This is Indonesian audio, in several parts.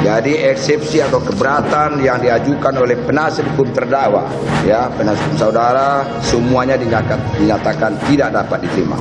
Jadi eksepsi atau keberatan yang diajukan oleh penasihat hukum terdakwa, ya, penasihat hukum saudara, semuanya dinyatakan tidak dapat diterima.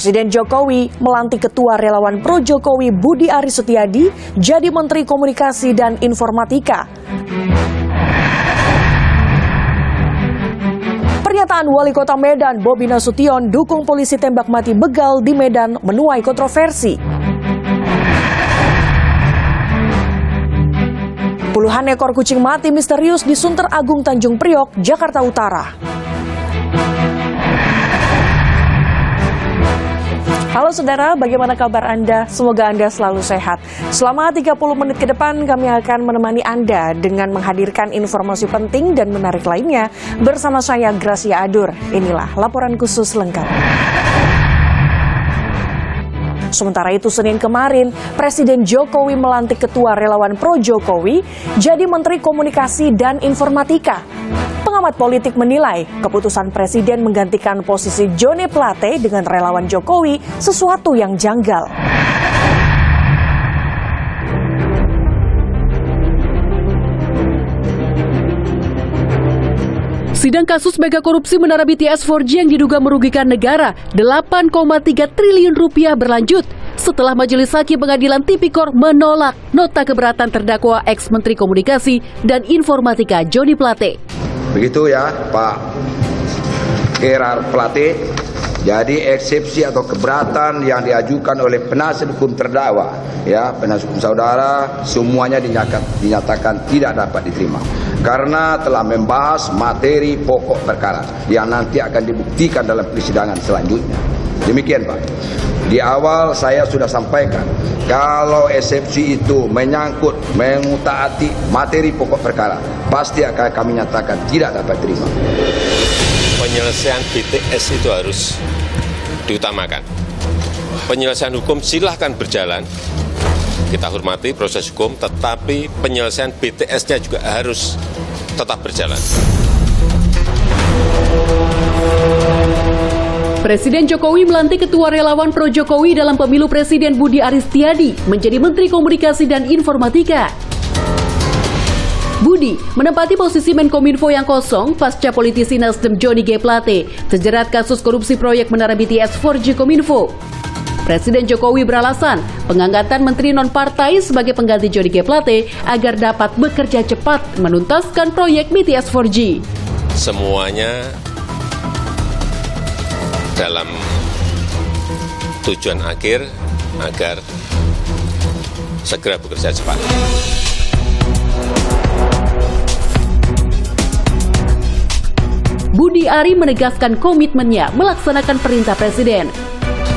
Presiden Jokowi melantik Ketua Relawan Pro Jokowi Budi Aris Setiadi jadi Menteri Komunikasi dan Informatika. Pernyataan Wali Kota Medan Bobi Nasution dukung polisi tembak mati begal di Medan menuai kontroversi. Puluhan ekor kucing mati misterius di Sunter Agung Tanjung Priok, Jakarta Utara. Halo saudara, bagaimana kabar Anda? Semoga Anda selalu sehat. Selama 30 menit ke depan kami akan menemani Anda dengan menghadirkan informasi penting dan menarik lainnya bersama saya Gracia Adur. Inilah laporan khusus lengkap. Sementara itu Senin kemarin, Presiden Jokowi melantik Ketua Relawan Pro Jokowi jadi Menteri Komunikasi dan Informatika. Pengamat politik menilai keputusan Presiden menggantikan posisi Joni Plate dengan relawan Jokowi sesuatu yang janggal. Sidang kasus mega korupsi Menara BTS 4G yang diduga merugikan negara 8,3 triliun rupiah berlanjut setelah Majelis Hakim Pengadilan Tipikor menolak nota keberatan terdakwa ex-Menteri Komunikasi dan Informatika Joni Plate. Begitu ya Pak Gerard Plate. Jadi eksepsi atau keberatan yang diajukan oleh penasihat hukum terdakwa, ya, penasihat hukum saudara, semuanya dinyatakan tidak dapat diterima karena telah membahas materi pokok perkara yang nanti akan dibuktikan dalam persidangan selanjutnya. Demikian Pak. Di awal saya sudah sampaikan kalau eksepsi itu menyangkut mengutaati materi pokok perkara, pasti akan kami nyatakan tidak dapat diterima. Penyelesaian BTS itu harus diutamakan. Penyelesaian hukum silahkan berjalan. Kita hormati proses hukum, tetapi penyelesaian BTS-nya juga harus tetap berjalan. Presiden Jokowi melantik Ketua Relawan Pro Jokowi dalam pemilu Presiden Budi Aris Setiadi menjadi Menteri Komunikasi dan Informatika. Budi menempati posisi Menkominfo yang kosong pasca politisi Nasdem Joni G. Plate terjerat kasus korupsi proyek Menara BTS 4G Kominfo. Presiden Jokowi beralasan pengangkatan menteri non-partai sebagai pengganti Joni G. Plate agar dapat bekerja cepat menuntaskan proyek BTS 4G. Semuanya dalam tujuan akhir agar segera bekerja cepat. Budi Ari menegaskan komitmennya melaksanakan perintah Presiden.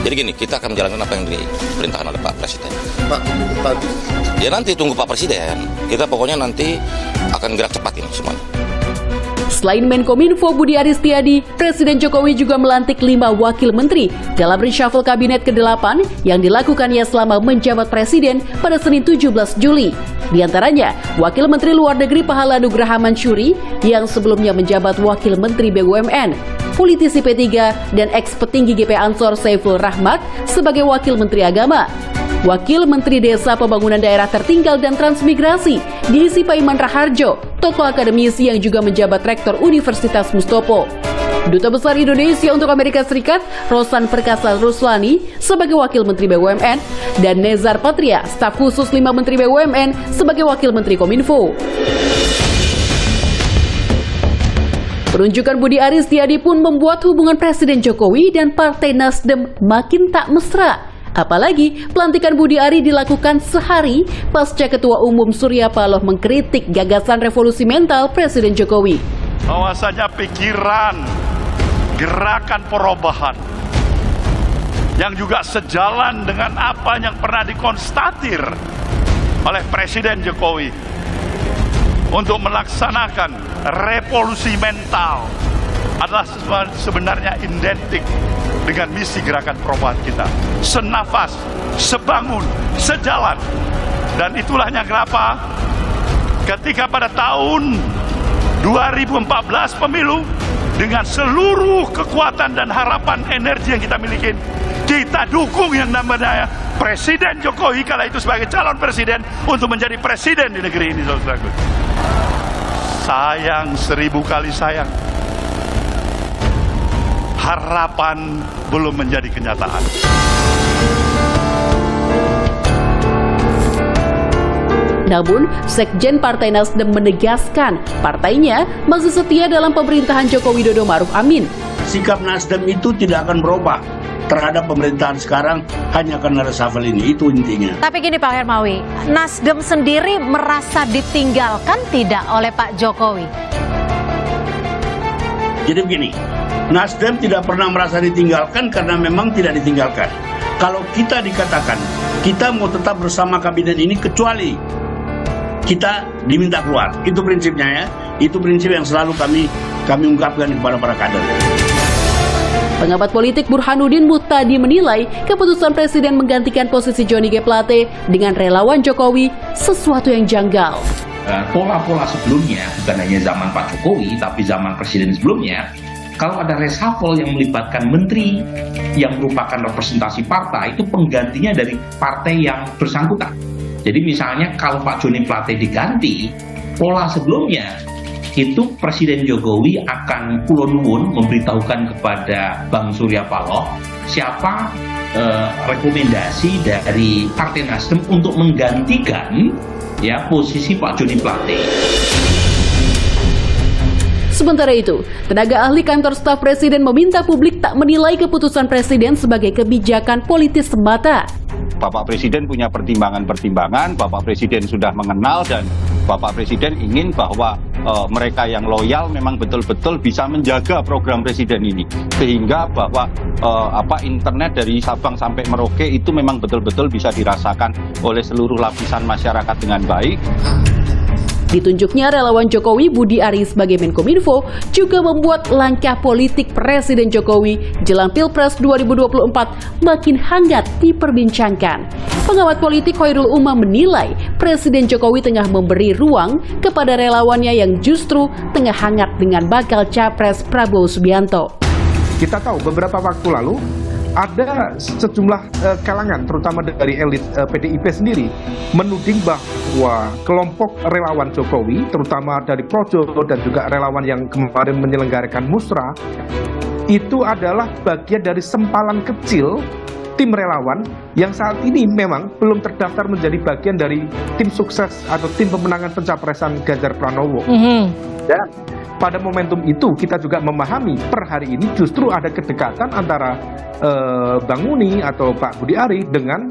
Jadi gini, kita akan menjalankan apa yang diperintahkan oleh Pak Presiden. Pak, ya nanti tunggu Pak Presiden. Kita pokoknya nanti akan gerak cepat ini semuanya. Selain Menkominfo Budi Aris Setiadi, Presiden Jokowi juga melantik 5 wakil menteri dalam reshuffle kabinet ke-8 yang dilakukannya selama menjabat Presiden pada Senin 17 Juli. Di antaranya, Wakil Menteri Luar Negeri Pahala Nugraha Mansuri yang sebelumnya menjabat Wakil Menteri BUMN, politisi P3 dan ex-petinggi GP Ansor Saiful Rahmat sebagai Wakil Menteri Agama. Wakil Menteri Desa Pembangunan Daerah Tertinggal dan Transmigrasi diisi Pak Iman Raharjo, tokoh akademisi yang juga menjabat Rektor Universitas Mustopo. Duta Besar Indonesia untuk Amerika Serikat, Rosan Perkasa Ruslani sebagai Wakil Menteri BUMN, dan Nezar Patria, staf khusus 5 Menteri BUMN sebagai Wakil Menteri Kominfo. Penunjukan Budi Aris Setiadi pun membuat hubungan Presiden Jokowi dan Partai Nasdem makin tak mesra. Apalagi pelantikan Budi Ari dilakukan sehari pasca Ketua Umum Surya Paloh mengkritik gagasan revolusi mental Presiden Jokowi. Bahwasanya pikiran, gerakan perubahan yang juga sejalan dengan apa yang pernah dikonstatir oleh Presiden Jokowi untuk melaksanakan revolusi mental adalah sebenarnya identik dengan misi gerakan perubahan kita. Senafas, sebangun, sejalan. Dan itulahnya kenapa ketika pada tahun 2014 pemilu, dengan seluruh kekuatan dan harapan energi yang kita miliki, kita dukung yang namanya Presiden Jokowi kala itu sebagai calon presiden untuk menjadi presiden di negeri ini, saudaraku. Sayang, 1000 kali sayang, harapan belum menjadi kenyataan. Namun, Sekjen Partai Nasdem menegaskan partainya masih setia dalam pemerintahan Joko Widodo Ma'ruf Amin. Sikap Nasdem itu tidak akan berubah terhadap pemerintahan sekarang hanya karena reshuffle ini, itu intinya. Tapi gini Pak Hermawi, Nasdem sendiri merasa ditinggalkan tidak oleh Pak Jokowi? Jadi begini, Nasdem tidak pernah merasa ditinggalkan karena memang tidak ditinggalkan. Kalau kita dikatakan kita mau tetap bersama kabinet ini kecuali kita diminta keluar, itu prinsipnya ya. Itu prinsip yang selalu kami ungkapkan kepada para kader. Pengamat politik Burhanuddin Muhtadi menilai keputusan Presiden menggantikan posisi Johnny G. Plate dengan relawan Jokowi sesuatu yang janggal. Pola-pola sebelumnya, bukan hanya zaman Pak Jokowi, tapi zaman Presiden sebelumnya, kalau ada reshuffle yang melibatkan menteri yang merupakan representasi partai, itu penggantinya dari partai yang bersangkutan. Jadi misalnya kalau Pak Johnny Plate diganti, pola sebelumnya itu Presiden Jokowi akan kulo nuwun memberitahukan kepada Bang Surya Paloh siapa rekomendasi dari Partai Nasdem untuk menggantikan ya posisi Pak Johnny Plate. Sementara itu, tenaga ahli kantor staf Presiden meminta publik tak menilai keputusan Presiden sebagai kebijakan politis semata. Bapak Presiden punya pertimbangan-pertimbangan, Bapak Presiden sudah mengenal dan Bapak Presiden ingin bahwa mereka yang loyal memang betul-betul bisa menjaga program Presiden ini. Sehingga bahwa internet dari Sabang sampai Merauke itu memang betul-betul bisa dirasakan oleh seluruh lapisan masyarakat dengan baik. Ditunjuknya relawan Jokowi Budi Ari sebagai Menkominfo juga membuat langkah politik Presiden Jokowi jelang Pilpres 2024 makin hangat diperbincangkan. Pengamat politik Khairul Umam menilai Presiden Jokowi tengah memberi ruang kepada relawannya yang justru tengah hangat dengan bakal capres Prabowo Subianto. Kita tahu beberapa waktu lalu ada sejumlah kalangan, terutama dari elit PDIP sendiri, menuding bahwa kelompok relawan Jokowi, terutama dari Projo dan juga relawan yang kemarin menyelenggarakan musrah, itu adalah bagian dari sempalan kecil tim relawan yang saat ini memang belum terdaftar menjadi bagian dari tim sukses atau tim pemenangan pencapresan Ganjar Pranowo. Dan pada momentum itu kita juga memahami per hari ini justru ada kedekatan antara Bang Muni atau Pak Budi Ari dengan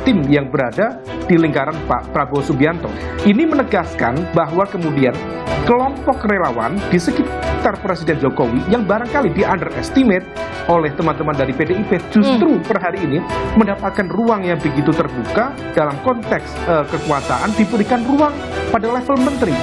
tim yang berada di lingkaran Pak Prabowo Subianto. Ini menegaskan bahwa kemudian kelompok relawan di sekitar Presiden Jokowi yang barangkali di underestimate oleh teman-teman dari PDIP justru per hari ini mendapatkan ruang yang begitu terbuka dalam konteks kekuasaan, diberikan ruang pada level menteri.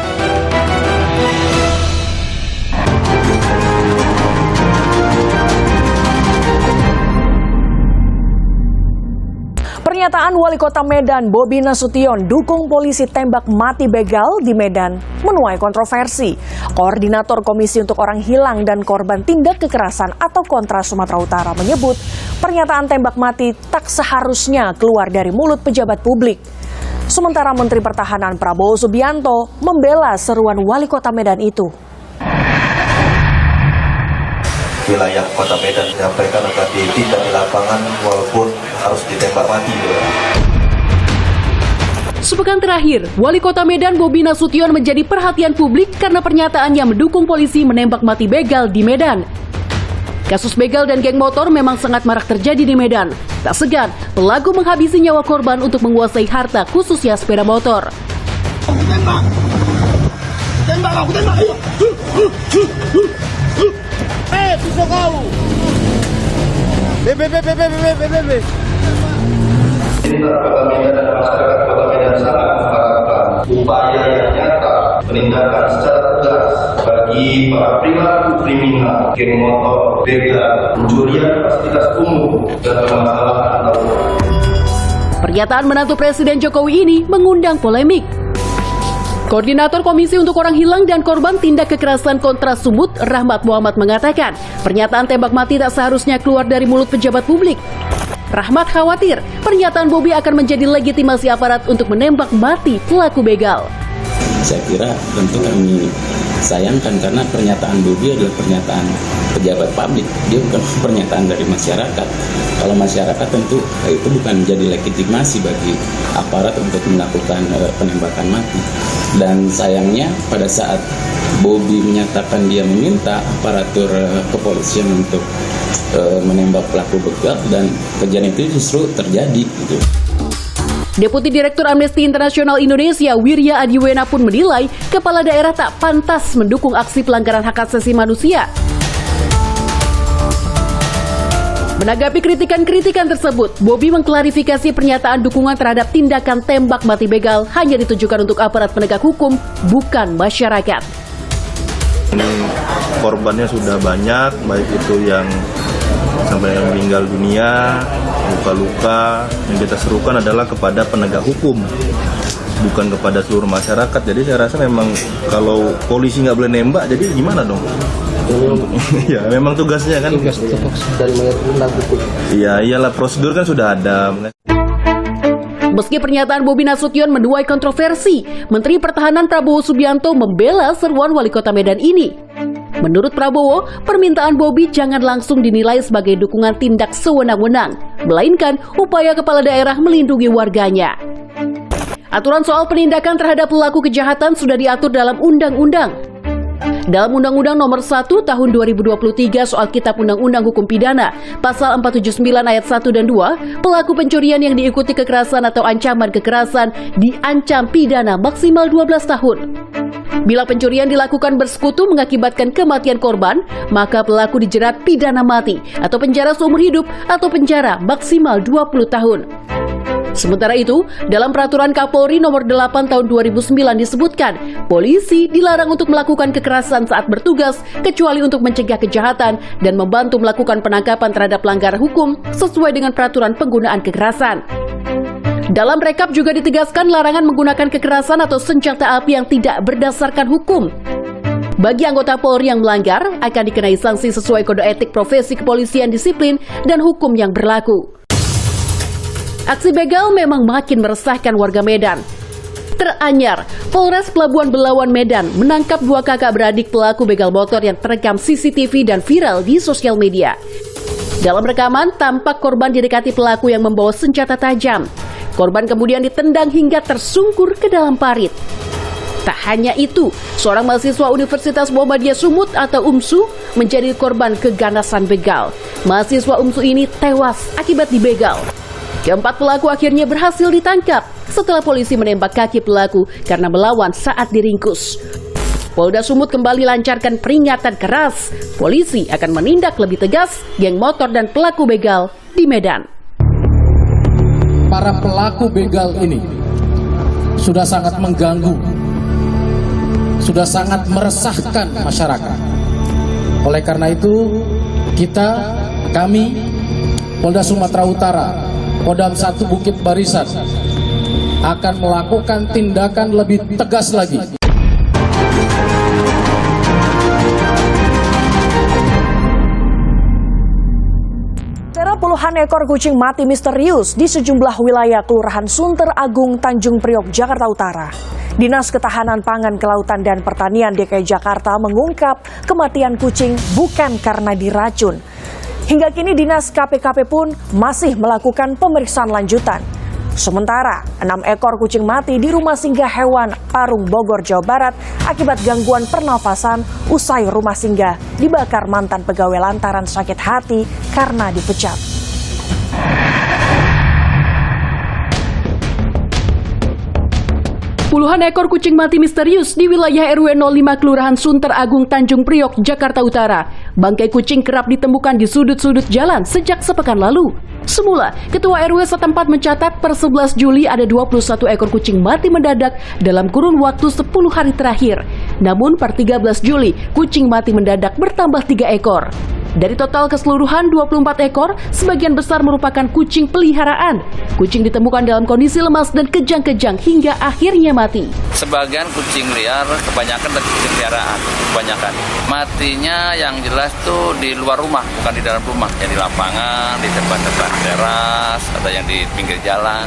Pernyataan Wali Kota Medan Bobi Nasution dukung polisi tembak mati begal di Medan menuai kontroversi. Koordinator Komisi untuk Orang Hilang dan Korban Tindak Kekerasan atau Kontra Sumatera Utara menyebut pernyataan tembak mati tak seharusnya keluar dari mulut pejabat publik. Sementara Menteri Pertahanan Prabowo Subianto membela seruan Wali Kota Medan itu. Wilayah Kota Medan menyampaikan akan ditindak di lapangan walaupun harus ditembak mati. Sepekan terakhir, Wali Kota Medan Bobi Nasution menjadi perhatian publik karena pernyataannya mendukung polisi menembak mati begal di Medan. Kasus begal dan geng motor memang sangat marak terjadi di Medan. Tak segan, pelaku menghabisi nyawa korban untuk menguasai harta khususnya sepeda motor. Tembak! Tembak aku, tembak! Pisau kau! Bebe! Ini Kota Medan dan masyarakat Kota Medan sangat mengharapkan upaya yang nyata penindakan secara tegas bagi bagi para perilaku kriminal, geng motor, begal, pencurian fasilitas umum, dan permasalahan laut. Pernyataan menantu Presiden Jokowi ini mengundang polemik. Koordinator Komisi untuk Orang Hilang dan Korban Tindak Kekerasan Kontra Sumut, Rahmat Muhammad mengatakan, pernyataan tembak mati tak seharusnya keluar dari mulut pejabat publik. Rahmat khawatir, pernyataan Bobi akan menjadi legitimasi aparat untuk menembak mati pelaku begal. Saya kira tentu kami sayangkan karena pernyataan Bobi adalah pernyataan pejabat publik, dia bukan pernyataan dari masyarakat. Kalau masyarakat tentu itu bukan menjadi legitimasi bagi aparat untuk melakukan penembakan mati. Dan sayangnya pada saat Bobi menyatakan dia meminta aparatur kepolisian untuk menembak pelaku begal, dan kejadian itu justru terjadi gitu. Deputi Direktur Amnesty International Indonesia Wirya Adiwena pun menilai kepala daerah tak pantas mendukung aksi pelanggaran hak asasi manusia. Menanggapi kritikan-kritikan tersebut, Bobi mengklarifikasi pernyataan dukungan terhadap tindakan tembak mati begal hanya ditujukan untuk aparat penegak hukum, bukan masyarakat. Ini korbannya sudah banyak, baik itu yang sampai meninggal dunia, luka-luka. Yang kita serukan adalah kepada penegak hukum, bukan kepada seluruh masyarakat. Jadi saya rasa memang kalau polisi nggak boleh nembak, jadi gimana dong? Ya memang tugasnya kan. Tugas dari Iya, iyalah, prosedur kan sudah ada. Meski pernyataan Bobi Nasution menuai kontroversi, Menteri Pertahanan Prabowo Subianto membela seruan Wali Kota Medan ini. Menurut Prabowo, permintaan Bobi jangan langsung dinilai sebagai dukungan tindak sewenang-wenang, melainkan upaya kepala daerah melindungi warganya. Aturan soal penindakan terhadap pelaku kejahatan sudah diatur dalam undang-undang. Dalam Undang-Undang Nomor 1 Tahun 2023 soal Kitab Undang-Undang Hukum Pidana, Pasal 479 Ayat 1 dan 2, pelaku pencurian yang diikuti kekerasan atau ancaman kekerasan diancam pidana maksimal 12 tahun. Bila pencurian dilakukan bersekutu mengakibatkan kematian korban, maka pelaku dijerat pidana mati atau penjara seumur hidup atau penjara maksimal 20 tahun. Sementara itu, dalam Peraturan Kapolri Nomor 8 Tahun 2009 disebutkan, polisi dilarang untuk melakukan kekerasan saat bertugas kecuali untuk mencegah kejahatan dan membantu melakukan penangkapan terhadap pelanggar hukum sesuai dengan peraturan penggunaan kekerasan. Dalam rekap juga ditegaskan larangan menggunakan kekerasan atau senjata api yang tidak berdasarkan hukum. Bagi anggota Polri yang melanggar, akan dikenai sanksi sesuai kode etik profesi kepolisian disiplin dan hukum yang berlaku. Aksi begal memang makin meresahkan warga Medan. Teranyar, Polres Pelabuhan Belawan Medan menangkap 2 kakak beradik pelaku begal motor yang terekam CCTV dan viral di sosial media. Dalam rekaman, tampak korban didekati pelaku yang membawa senjata tajam. Korban kemudian ditendang hingga tersungkur ke dalam parit. Tak hanya itu, seorang mahasiswa Universitas Muhammadiyah Sumut atau UMSU menjadi korban keganasan begal. Mahasiswa UMSU ini tewas akibat dibegal. Keempat pelaku akhirnya berhasil ditangkap setelah polisi menembak kaki pelaku karena melawan saat diringkus. Polda Sumut kembali lancarkan peringatan keras. Polisi akan menindak lebih tegas geng motor dan pelaku begal di Medan. Para pelaku begal ini sudah sangat mengganggu, sudah sangat meresahkan masyarakat. Oleh karena itu, kami, Polda Sumatera Utara, Kodam 1 Bukit Barisan akan melakukan tindakan lebih tegas lagi. Puluhan ekor kucing mati misterius di sejumlah wilayah Kelurahan Sunter Agung, Tanjung Priok, Jakarta Utara. Dinas Ketahanan Pangan, Kelautan, dan Pertanian DKI Jakarta mengungkap kematian kucing bukan karena diracun. Hingga kini Dinas KPKP pun masih melakukan pemeriksaan lanjutan. Sementara, 6 ekor kucing mati di Rumah Singgah Hewan Parung, Bogor, Jawa Barat akibat gangguan pernafasan usai rumah singgah dibakar mantan pegawai lantaran sakit hati karena dipecat. Puluhan ekor kucing mati misterius di wilayah RW 05 Kelurahan Sunter Agung, Tanjung Priok, Jakarta Utara. Bangkai kucing kerap ditemukan di sudut-sudut jalan sejak sepekan lalu. Semula, Ketua RW setempat mencatat per 11 Juli ada 21 ekor kucing mati mendadak dalam kurun waktu 10 hari terakhir. Namun per 13 Juli, kucing mati mendadak bertambah 3 ekor. Dari total keseluruhan 24 ekor, sebagian besar merupakan kucing peliharaan. Kucing ditemukan dalam kondisi lemas dan kejang-kejang hingga akhirnya mati. Sebagian kucing liar, kebanyakan dari kucing peliharaan, kebanyakan. Matinya yang jelas tuh di luar rumah, bukan di dalam rumah. Yang di lapangan, di depan-depan teras, ada yang di pinggir jalan.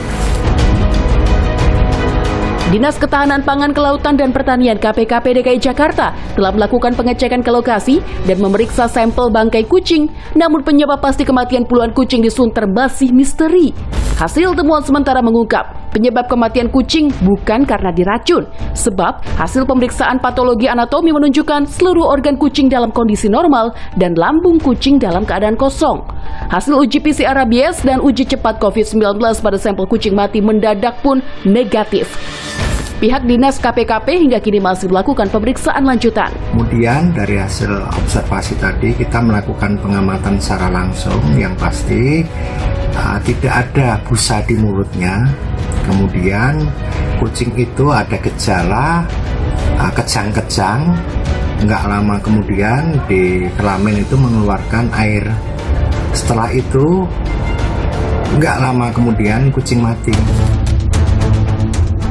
Dinas Ketahanan Pangan, Kelautan, dan Pertanian KPKP DKI Jakarta telah melakukan pengecekan ke lokasi dan memeriksa sampel bangkai kucing. Namun penyebab pasti kematian puluhan kucing di Sunter masih misteri. Hasil temuan sementara mengungkap penyebab kematian kucing bukan karena diracun. Sebab hasil pemeriksaan patologi anatomi menunjukkan seluruh organ kucing dalam kondisi normal dan lambung kucing dalam keadaan kosong. Hasil uji PCR rabies dan uji cepat COVID-19 pada sampel kucing mati mendadak pun negatif. Pihak Dinas KPKP hingga kini masih melakukan pemeriksaan lanjutan. Kemudian dari hasil observasi tadi kita melakukan pengamatan secara langsung, yang pasti tidak ada busa di mulutnya. Kemudian kucing itu ada gejala kejang-kejang, nggak lama kemudian di kelamin itu mengeluarkan air. Setelah itu nggak lama kemudian kucing mati.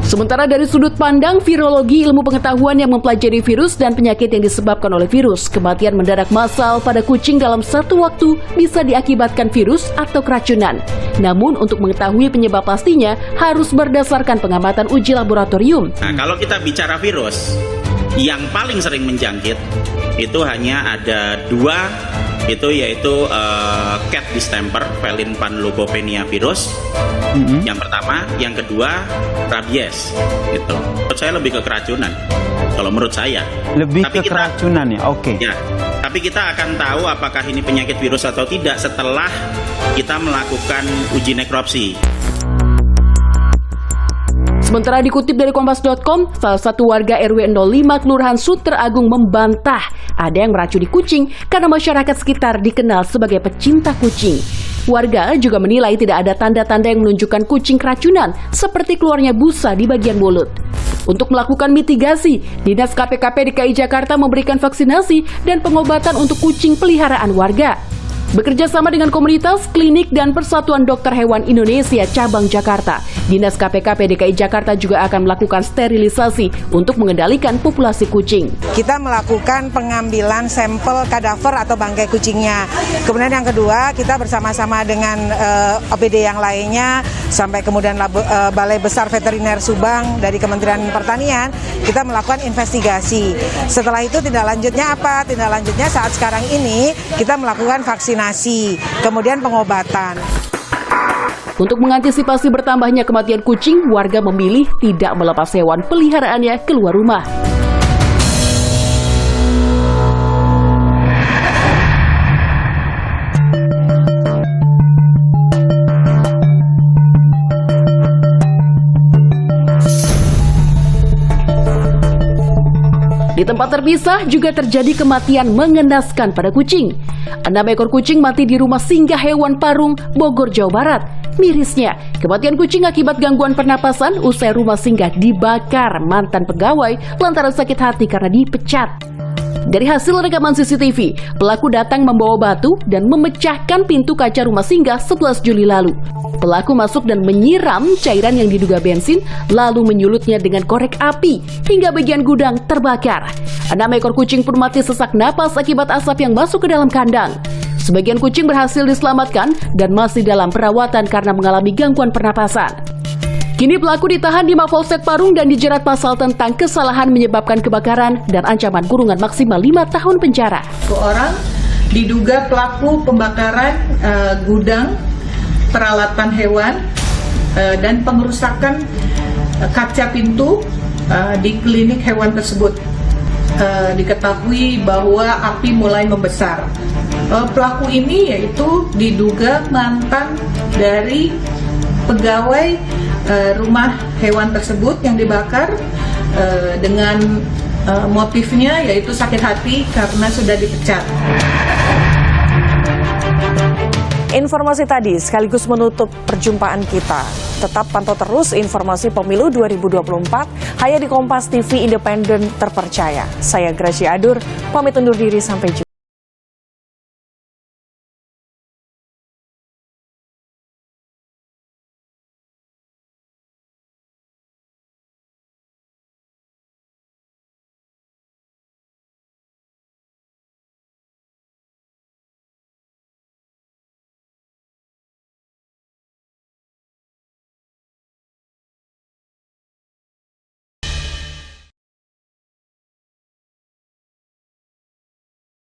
Sementara dari sudut pandang virologi, ilmu pengetahuan yang mempelajari virus dan penyakit yang disebabkan oleh virus, kematian mendadak massal pada kucing dalam satu waktu bisa diakibatkan virus atau keracunan. Namun untuk mengetahui penyebab pastinya harus berdasarkan pengamatan uji laboratorium. Nah, kalau kita bicara virus, yang paling sering menjangkit itu hanya ada 2, yaitu cat distemper, felin panleukopenia virus. Yang pertama, yang kedua rabies. Gitu. Menurut saya lebih ke keracunan. Kalau menurut saya. Lebih ke keracunan ya, oke. Ya, tapi kita akan tahu apakah ini penyakit virus atau tidak setelah kita melakukan uji nekropsi. Sementara dikutip dari Kompas.com, salah satu warga RW 05 Kelurahan Sunter Agung membantah ada yang meracuni kucing karena masyarakat sekitar dikenal sebagai pecinta kucing. Warga juga menilai tidak ada tanda-tanda yang menunjukkan kucing keracunan, seperti keluarnya busa di bagian mulut. Untuk melakukan mitigasi, Dinas KPKP DKI Jakarta memberikan vaksinasi dan pengobatan untuk kucing peliharaan warga. Bekerja sama dengan komunitas, klinik, dan Persatuan Dokter Hewan Indonesia Cabang Jakarta, Dinas KPKP DKI Jakarta juga akan melakukan sterilisasi untuk mengendalikan populasi kucing. Kita melakukan pengambilan sampel kadaver atau bangkai kucingnya. Kemudian yang kedua, kita bersama-sama dengan OPD yang lainnya, sampai kemudian Balai Besar Veteriner Subang dari Kementerian Pertanian, kita melakukan investigasi. Setelah itu tindak lanjutnya apa? Tindak lanjutnya saat sekarang ini kita melakukan vaksinasi. Kemudian pengobatan. Untuk mengantisipasi bertambahnya kematian kucing, warga memilih tidak melepas hewan peliharaannya keluar rumah. Di tempat terpisah juga terjadi kematian mengenaskan pada kucing. 6 ekor kucing mati di rumah singgah hewan Parung, Bogor, Jawa Barat. Mirisnya, kematian kucing akibat gangguan pernapasan usai rumah singgah dibakar mantan pegawai lantaran sakit hati karena dipecat. Dari hasil rekaman CCTV, pelaku datang membawa batu dan memecahkan pintu kaca rumah singgah 11 Juli lalu. Pelaku masuk dan menyiram cairan yang diduga bensin, lalu menyulutnya dengan korek api hingga bagian gudang terbakar. 6 ekor kucing pun mati sesak napas akibat asap yang masuk ke dalam kandang. Sebagian kucing berhasil diselamatkan dan masih dalam perawatan karena mengalami gangguan pernapasan. Kini pelaku ditahan di Mapolsek Parung dan dijerat pasal tentang kesalahan menyebabkan kebakaran dan ancaman kurungan maksimal 5 tahun penjara. Orang diduga pelaku pembakaran gudang peralatan hewan dan pengerusakan kaca pintu di klinik hewan tersebut. Diketahui bahwa api mulai membesar. Pelaku ini yaitu diduga mantan dari pegawai rumah hewan tersebut yang dibakar dengan motifnya yaitu sakit hati karena sudah dipecat. Informasi tadi sekaligus menutup perjumpaan kita. Tetap pantau terus informasi pemilu 2024 hanya di Kompas TV independen terpercaya. Saya Gracia Adur, pamit undur diri, sampai jumpa.